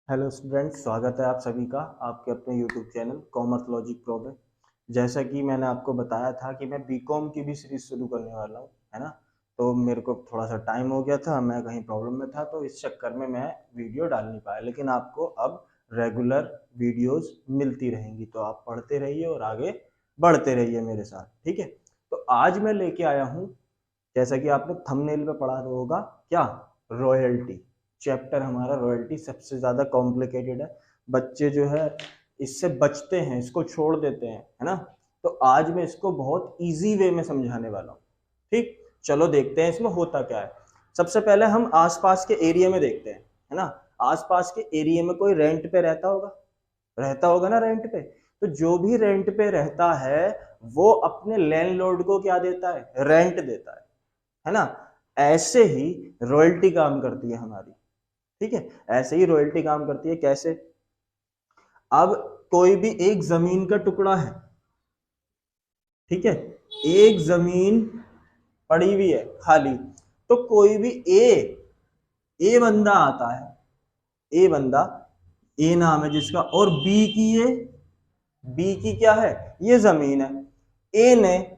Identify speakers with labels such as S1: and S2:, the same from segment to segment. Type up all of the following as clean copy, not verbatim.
S1: Hello students, स्वागत है आप सभी का आपके अपने YouTube channel commerce logic pro में। जैसा कि मैंने आपको बताया था कि मैं बीकॉम की भी सीरीज शुरू करने वाला हूँ, है ना। तो मेरे को थोड़ा सा टाइम हो गया था, मैं कहीं प्रॉब्लम में था, तो इस चक्कर में मैं वीडियो डाल नहीं पाया। लेकिन आपको अब रेगुलर वीडियोस मिलती रहेंगी, तो आप पढ़ते रहिए और आगे बढ़ते रहिए मेरे साथ, ठीक है। तो आज मैं लेके आया हूँ, जैसा कि आपने थंबनेल पे पढ़ा होगा, क्या, रॉयल्टी। चैप्टर हमारा रॉयल्टी सबसे ज्यादा कॉम्प्लिकेटेड है। बच्चे जो है इससे बचते हैं, इसको छोड़ देते हैं, है ना। तो आज मैं इसको बहुत इजी वे में समझाने वाला हूँ। ठीक, चलो देखते हैं इसमें होता क्या है। सबसे पहले हम आसपास के एरिया में देखते हैं, है ना। आसपास के एरिया में कोई रेंट पे रहता होगा ना, रेंट पे। तो जो भी रेंट पे रहता है वो अपने लैंडलॉर्ड को क्या देता है, रेंट देता है ना। ऐसे ही रॉयल्टी काम करती है हमारी, ठीक है। ऐसे ही रॉयल्टी काम करती है, कैसे। अब कोई भी एक जमीन का टुकड़ा है, ठीक है। एक जमीन पड़ी हुई है खाली। तो कोई भी ए बंदा आता है, ए बंदा, ए नाम है जिसका, और बी की क्या है, ये जमीन है। ए ने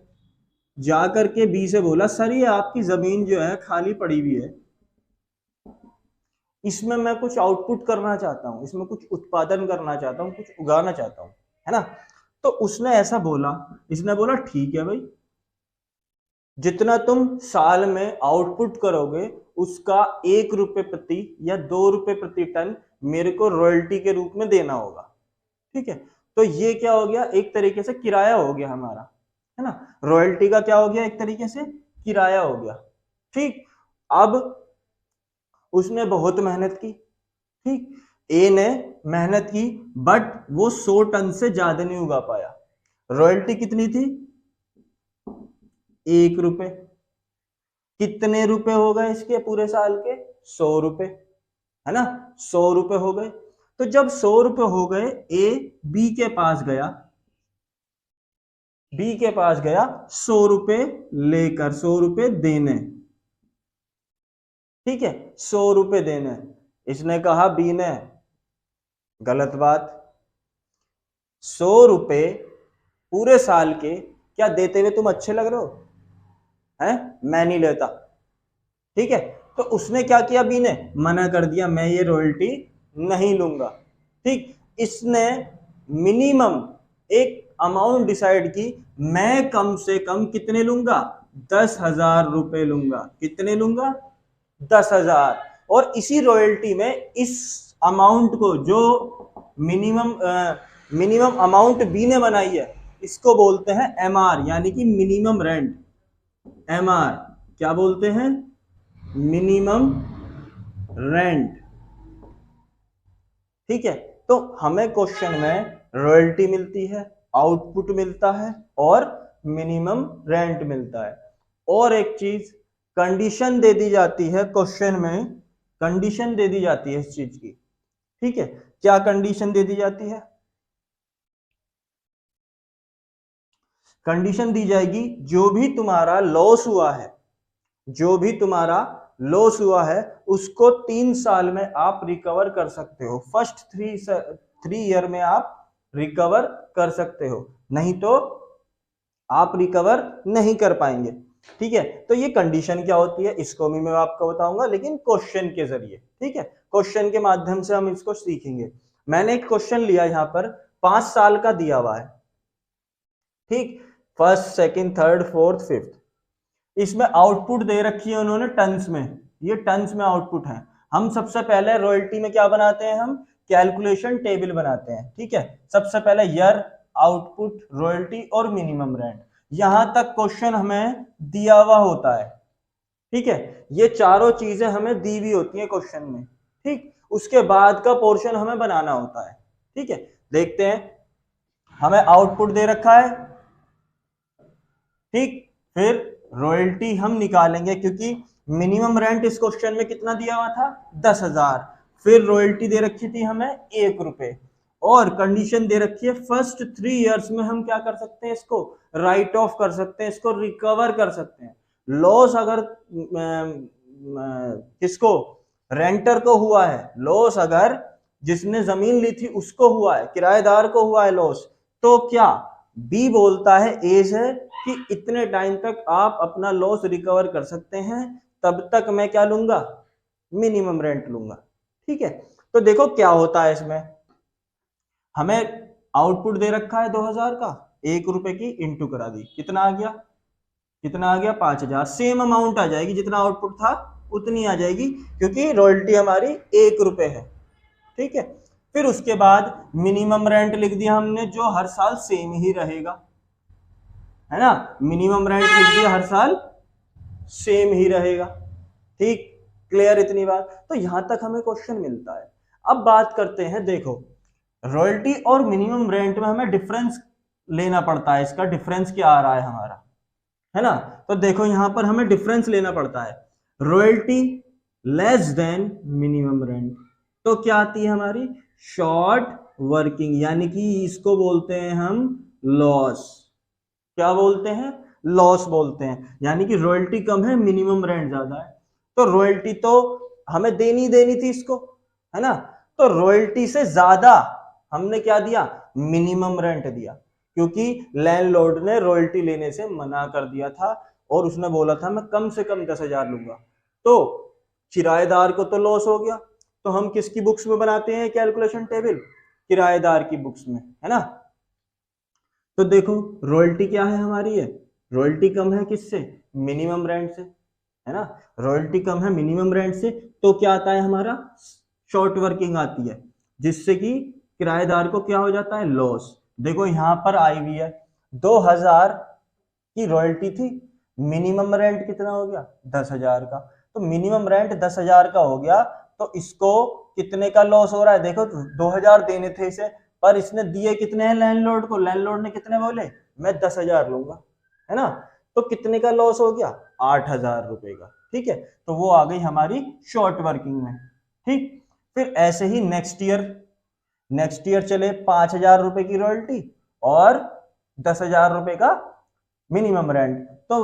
S1: जा करके बी से बोला, सर ये आपकी जमीन जो है खाली पड़ी हुई है, इसमें मैं कुछ आउटपुट करना चाहता हूँ, इसमें कुछ उत्पादन करना चाहता हूँ, कुछ उगाना चाहता हूँ, है ना। तो उसने ऐसा बोला, इसने बोला ठीक है भाई, जितना तुम साल में आउटपुट करोगे उसका 1 रुपए प्रति या 2 रुपए प्रति टन मेरे को रॉयल्टी के रूप में देना होगा, ठीक है। तो ये क्या हो गया, एक तरीके से किराया हो गया हमारा, है ना। रॉयल्टी का क्या हो गया, एक तरीके से किराया हो गया, ठीक। अब उसने बहुत मेहनत की, ठीक। ए ने मेहनत की, बट वो 100 टन से ज्यादा नहीं उगा पाया। रॉयल्टी कितनी थी, 1 रुपए। कितने रुपए हो गए इसके पूरे साल के, 100 रुपए, है ना। 100 रुपए हो गए। तो जब 100 रुपए हो गए, ए बी के पास गया, 100 रुपए लेकर, 100 रुपए देने, ठीक है। 100 रुपए देने, इसने कहा बी ने, गलत बात। 100 रुपए पूरे साल के क्या देते हुए तुम अच्छे लग रहे हो, हैं, मैं नहीं लेता, ठीक है। तो उसने क्या किया, बी ने मना कर दिया, मैं ये रॉयल्टी नहीं लूंगा, ठीक। इसने मिनिमम एक अमाउंट डिसाइड की, मैं कम से कम कितने लूंगा, 10,000 रुपए लूंगा। कितने लूंगा, 10,000। और इसी रॉयल्टी में इस अमाउंट को, जो मिनिमम मिनिमम अमाउंट बी ने बनाई है, इसको बोलते हैं एमआर, यानी कि मिनिमम रेंट। एमआर क्या बोलते हैं, मिनिमम रेंट, ठीक है। तो हमें क्वेश्चन में रॉयल्टी मिलती है, आउटपुट मिलता है, और मिनिमम रेंट मिलता है। और एक चीज, कंडीशन दे दी जाती है क्वेश्चन में, कंडीशन दे दी जाती है इस चीज की, ठीक है। क्या कंडीशन दे दी जाती है, कंडीशन दी जाएगी, जो भी तुम्हारा लॉस हुआ है, जो भी तुम्हारा लॉस हुआ है उसको 3 साल में आप रिकवर कर सकते हो। फर्स्ट थ्री ईयर में आप रिकवर कर सकते हो, नहीं तो आप रिकवर नहीं कर पाएंगे, ठीक है। तो ये कंडीशन क्या होती है इसको भी मैं आपको बताऊंगा, लेकिन क्वेश्चन के जरिए, ठीक है। क्वेश्चन के माध्यम से हम इसको सीखेंगे। मैंने एक क्वेश्चन लिया यहां पर, 5 साल का दिया हुआ है, ठीक। First, second, third, fourth, fifth. इसमें आउटपुट दे रखी है उन्होंने टन्स में, ये टन्स में आउटपुट है। हम सबसे पहले रॉयल्टी में क्या बनाते हैं, हम कैलकुलेशन टेबल बनाते हैं, ठीक है। सबसे पहले ईयर, आउटपुट, रॉयल्टी और मिनिमम रेंट, यहां तक क्वेश्चन हमें दिया हुआ होता है, ठीक है। ये चारों चीजें हमें दी हुई होती है क्वेश्चन में, ठीक। उसके बाद का पोर्शन हमें बनाना होता है, ठीक है। देखते हैं, हमें आउटपुट दे रखा है, ठीक। फिर रॉयल्टी हम निकालेंगे, क्योंकि मिनिमम रेंट इस क्वेश्चन में कितना दिया हुआ था, 10,000। फिर रॉयल्टी दे रखी थी हमें 1 रुपए, और कंडीशन दे रखी है फर्स्ट 3 इयर्स में हम क्या कर सकते हैं, इसको राइट ऑफ कर सकते हैं, इसको रिकवर कर सकते हैं। लॉस अगर किसको, रेंटर को हुआ है, लॉस अगर जिसने जमीन ली थी उसको हुआ है, किराएदार को हुआ है लॉस, तो क्या बी बोलता है एज है कि इतने टाइम तक आप अपना लॉस रिकवर कर सकते हैं, तब तक मैं क्या लूंगा, मिनिमम रेंट लूंगा। ठीक है, तो देखो क्या होता है इसमें, हमें आउटपुट दे रखा है 2000 का, 1 रुपए की इंटू करा दी, कितना आ गया, कितना आ गया 5000, सेम अमाउंट आ जाएगी, जितना आउटपुट था उतनी आ जाएगी, क्योंकि रॉयल्टी हमारी 1 रुपए है। ठीक है, फिर उसके बाद मिनिमम रेंट लिख दिया हमने, जो हर साल सेम ही रहेगा, है ना, मिनिमम रेंट लिख दिया हर साल सेम ही रहेगा। ठीक, क्लियर इतनी बात, तो यहां तक हमें क्वेश्चन मिलता है। अब बात करते हैं, देखो रॉयल्टी और मिनिमम रेंट में हमें डिफरेंस लेना पड़ता है, इसका डिफरेंस क्या आ रहा है हमारा, है ना, तो देखो यहां पर हमें डिफरेंस लेना पड़ता है, royalty less than minimum rent, तो क्या आती है हमारी शॉर्ट वर्किंग, यानी कि इसको बोलते हैं हम लॉस, क्या बोलते हैं, लॉस बोलते हैं, यानी कि रॉयल्टी कम है मिनिमम रेंट ज्यादा है, तो रॉयल्टी तो हमें देनी थी इसको, है ना, तो रॉयल्टी से ज्यादा हमने क्या दिया, मिनिमम रेंट दिया, क्योंकि लैंडलॉर्ड ने रॉयल्टी लेने से मना कर दिया था और उसने बोला था मैं कम से कम 10,000 लूंगा, तो किराएदार को तो लॉस हो गया, तो हम किसकी बुक्स में बनाते हैं कैलकुलेशन टेबल, किराएदार की बुक्स में, है ना। तो देखो रॉयल्टी क्या है हमारी, है रॉयल्टी कम है किससे, मिनिमम रेंट से, है ना, रॉयल्टी कम है मिनिमम रेंट से, तो क्या आता है हमारा शॉर्ट वर्किंग आती है, जिससे कि किराएदार को क्या हो जाता है लॉस। देखो यहां पर आई हुई है 2000 की रॉयल्टी थी, मिनिमम रेंट कितना हो गया 10,000 का, तो मिनिमम रेंट 10,000 का हो गया, तो इसको कितने का लॉस हो रहा है, देखो 2000 देने थे इसे, पर इसने दिए कितने हैं लैंडलॉर्ड को, लैंडलॉर्ड ने कितने बोले, मैं 10,000 लूंगा, है ना, तो कितने का लॉस हो गया 8,000 रुपए का। ठीक है, तो वो आ गई हमारी शॉर्ट वर्किंग में। ठीक, फिर ऐसे ही नेक्स्ट ईयर चले 5,000 रुपए की रॉयल्टी और 10,000 रुपए का मिनिमम रेंट, तो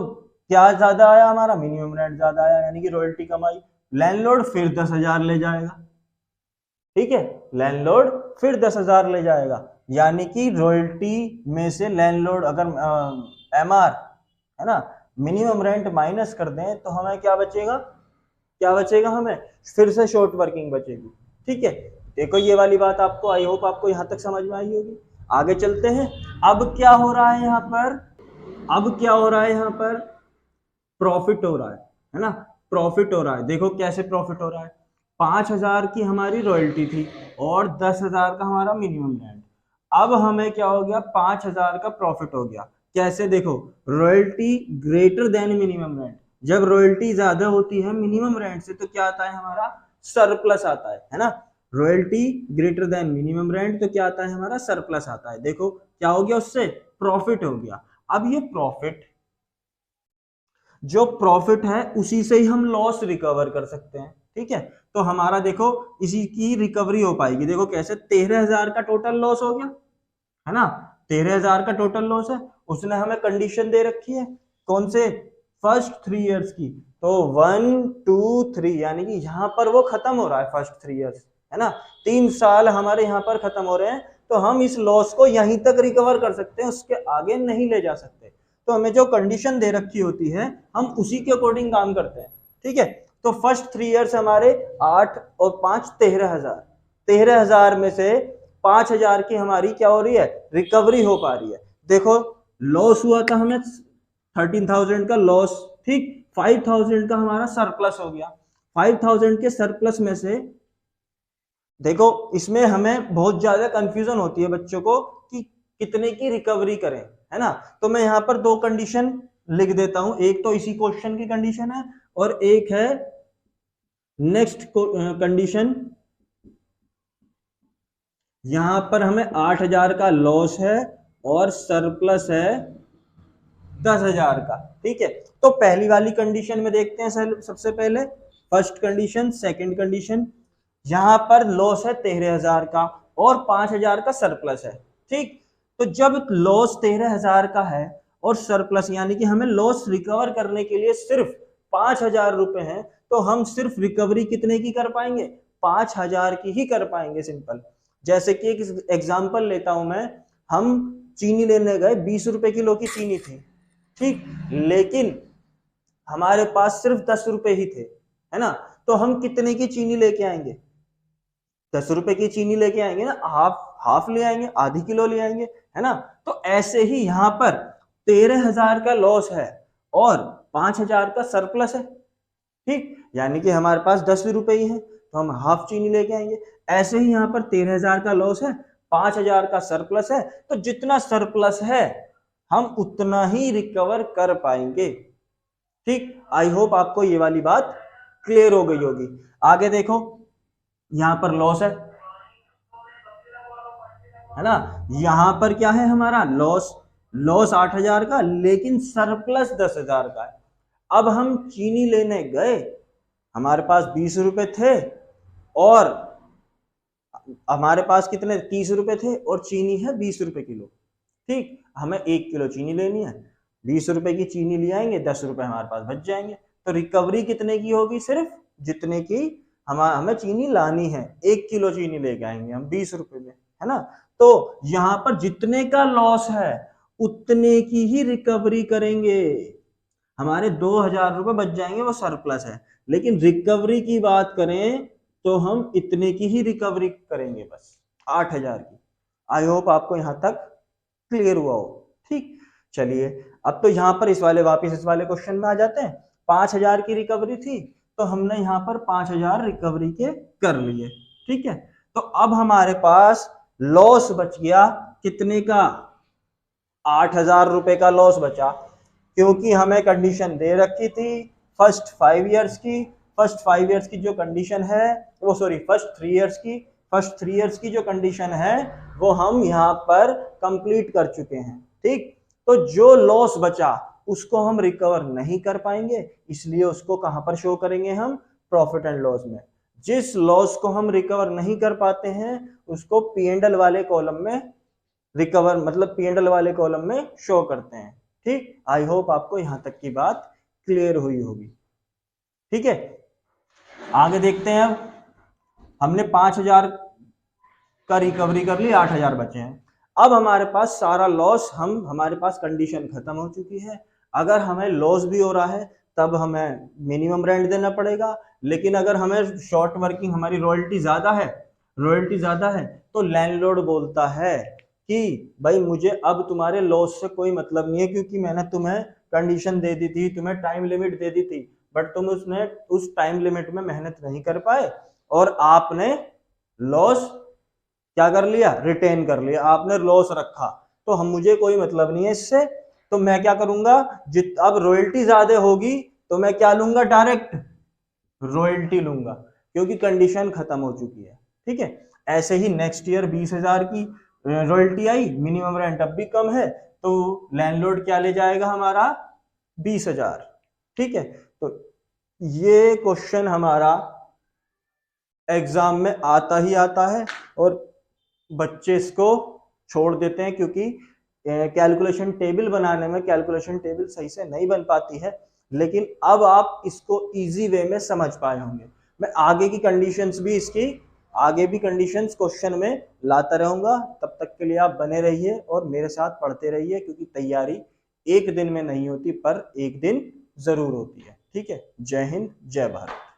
S1: क्या ज्यादा आया हमारा, मिनिमम रेंट ज्यादा आया, यानी कि रॉयल्टी कम आई, लैंडलॉर्ड फिर 10,000 ले जाएगा। ठीक है, लैंडलॉर्ड फिर 10,000 ले जाएगा, यानी कि रॉयल्टी में से लैंडलॉर्ड अगर एमआर, है ना, मिनिमम रेंट माइनस कर दें तो हमें क्या बचेगा, क्या बचेगा, हमें फिर से शॉर्ट वर्किंग बचेगी। ठीक है, देखो ये वाली बात आपको, आई होप आपको यहां तक समझ में आई होगी। आगे चलते हैं, अब क्या हो रहा है यहाँ पर, अब क्या हो रहा है यहाँ पर, प्रॉफिट हो रहा है ना, प्रॉफिट हो रहा है, देखो कैसे प्रॉफिट हो रहा है, 5,000 की हमारी रॉयल्टी थी और 10,000 का हमारा मिनिमम रेंट, अब हमें क्या हो गया 5,000 का प्रॉफिट हो गया, कैसे, देखो royalty greater than minimum rent, जब रॉयल्टी ज्यादा होती है मिनिमम रेंट से तो क्या आता है हमारा सरप्लस आता है ना, royalty greater than minimum rent तो क्या आता है हमारा सरप्लस आता है, देखो क्या हो गया, उससे प्रॉफिट हो गया। अब ये प्रॉफिट, जो प्रॉफिट है उसी से ही हम लॉस रिकवर कर सकते हैं। ठीक है, तो हमारा देखो इसी की रिकवरी हो पाएगी, देखो कैसे, 13,000 का टोटल लॉस हो गया, है ना, 13,000 का टोटल लॉस है, उसने हमें कंडीशन दे रखी है कौन से, फर्स्ट 3 इयर्स की, तो 1 2 3, यानी कि यहाँ पर वो खत्म हो रहा है फर्स्ट 3 इयर्स, है ना, 3 साल हमारे यहाँ पर खत्म हो रहे हैं, तो हम इस लॉस को यहीं तक रिकवर कर सकते हैं, उसके आगे नहीं ले जा सकते, तो हमें जो कंडीशन दे रखी होती है हम उसी के अकॉर्डिंग काम करते हैं। ठीक है, तो फर्स्ट 3 इयर्स हमारे 8 और 5 13,000, 13,000 में से 5,000 की हमारी क्या हो रही है, रिकवरी हो पा रही है। देखो लॉस हुआ था हमें 13,000 का लॉस, ठीक, 5,000 का हमारा सरप्लस हो गया, 5,000 के सरप्लस में से देखो इसमें हमें बहुत ज्यादा कंफ्यूजन होती है बच्चों को कि कितने की रिकवरी करें, है ना, तो मैं यहाँ पर 2 कंडीशन लिख देता हूं, एक तो इसी क्वेश्चन की कंडीशन है और एक है नेक्स्ट कंडीशन, यहां पर हमें 8,000 का लॉस है और सरप्लस है 10,000 का। ठीक है, तो पहली वाली कंडीशन में देखते हैं सबसे पहले, फर्स्ट कंडीशन, सेकंड कंडीशन, यहां पर लॉस है 13,000 का और 5,000 का सरप्लस है। ठीक, तो जब लॉस 13,000 का है और सरप्लस, यानी कि हमें लॉस रिकवर करने के लिए सिर्फ 5,000 रुपए हैं, तो हम सिर्फ रिकवरी कितने की कर पाएंगे, 5,000 की ही कर पाएंगे सिंपल। जैसे कि एक एग्जांपल लेता हूं मैं, हम चीनी लेने गए, 20 रुपए किलो की चीनी थी, ठीक, लेकिन हमारे पास सिर्फ 10 रुपए ही थे, है ना, तो हम कितने की चीनी लेके आएंगे? 10 रुपए की चीनी लेके आएंगे ना, हाफ ले आएंगे, आधी किलो ले आएंगे, है ना। तो ऐसे ही यहाँ पर 13,000 का लॉस है और 5,000 का सरप्लस है, ठीक, यानी कि हमारे पास 10 रुपए ही है तो हम हाफ चीनी लेके आएंगे। ऐसे ही यहाँ पर 13,000 का लॉस है, 5,000 का सरप्लस है, तो जितना सरप्लस है हम उतना ही रिकवर कर पाएंगे, ठीक। आई होप आपको ये वाली बात क्लियर हो गई होगी। आगे देखो, यहां पर लॉस है ना, यहां पर क्या है हमारा लॉस 8,000 का, लेकिन सरप्लस 10,000 का है। अब हम चीनी लेने गए, हमारे पास 20 रुपए थे और हमारे पास कितने 30 रुपए थे और चीनी है 20 रुपए किलो, ठीक, हमें 1 किलो चीनी लेनी है, 20 रुपए की चीनी ले आएंगे, 10 रुपए हमारे पास बच जाएंगे। तो रिकवरी कितने की होगी? सिर्फ जितने की हमें चीनी लानी है, 1 किलो चीनी लेके आएंगे हम 20 रुपए में, है ना। तो यहां पर जितने का लॉस है उतने की ही रिकवरी करेंगे, हमारे 2,000 रुपए बच जाएंगे, वो सरप्लस है। लेकिन रिकवरी की बात करें तो हम इतने की ही रिकवरी करेंगे, बस 8,000 की। आई होप आपको यहां तक क्लियर हुआ हो, ठीक। चलिए अब तो यहां पर इस वाले क्वेश्चन में आ जाते हैं। 5,000 की रिकवरी थी तो हमने यहां पर 5,000 रिकवरी के कर लिए, ठीक है। तो अब हमारे पास लॉस बच गया कितने का? 8,000 रुपए का लॉस बचा, क्योंकि हमें कंडीशन दे रखी थी फर्स्ट 5 इयर्स की। फर्स्ट 5 इयर्स की जो कंडीशन है वो, सॉरी फर्स्ट 3 इयर्स की जो कंडीशन है वो हम यहाँ पर कंप्लीट कर चुके हैं, ठीक। तो जो लॉस बचा उसको हम रिकवर नहीं कर पाएंगे, इसलिए उसको कहां पर शो करेंगे हम? प्रॉफिट एंड लॉस में। जिस लॉस को हम रिकवर नहीं कर पाते हैं उसको P&L वाले कॉलम में रिकवर, मतलब P&L वाले कॉलम में शो करते हैं, ठीक। आई होप आपको यहां तक की बात क्लियर हुई होगी, ठीक है। आगे देखते हैं। अब हमने 5,000 का रिकवरी कर ली, 8,000 बचे हैं। अब हमारे पास सारा लॉस, हमारे पास कंडीशन खत्म हो चुकी है। अगर हमें लॉस भी हो रहा है तब हमें मिनिमम रेंट देना पड़ेगा, लेकिन अगर हमें शॉर्ट वर्किंग, हमारी रॉयल्टी ज्यादा है तो लैंडलॉर्ड बोलता है कि भाई मुझे अब तुम्हारे लॉस से कोई मतलब नहीं है, क्योंकि मैंने तुम्हें कंडीशन दे दी थी, तुम्हें टाइम लिमिट दे दी थी, बट तुम उस टाइम लिमिट में मेहनत नहीं कर पाए और आपने लॉस क्या कर लिया? रिटेन कर लिया, आपने लॉस रखा, तो हम मुझे कोई मतलब नहीं है इससे। तो मैं क्या करूंगा, अब रॉयल्टी ज्यादा होगी तो मैं क्या लूंगा? डायरेक्ट रॉयल्टी लूंगा, क्योंकि कंडीशन खत्म हो चुकी है, ठीक है। ऐसे ही नेक्स्ट ईयर 20,000 की रॉयल्टी आई, मिनिमम रेंट अब भी कम है, तो लैंडलॉर्ड क्या ले जाएगा? हमारा 20,000, ठीक है। तो ये क्वेश्चन हमारा एग्जाम में आता ही आता है और बच्चे इसको छोड़ देते हैं, क्योंकि कैलकुलेशन टेबल बनाने में कैलकुलेशन टेबल सही से नहीं बन पाती है। लेकिन अब आप इसको इजी वे में समझ पाए होंगे। मैं आगे की कंडीशंस भी आगे भी कंडीशंस क्वेश्चन में लाता रहूंगा। तब तक के लिए आप बने रहिए और मेरे साथ पढ़ते रहिए, क्योंकि तैयारी एक दिन में नहीं होती पर एक दिन जरूर होती है, ठीक है। जय हिंद, जय भारत।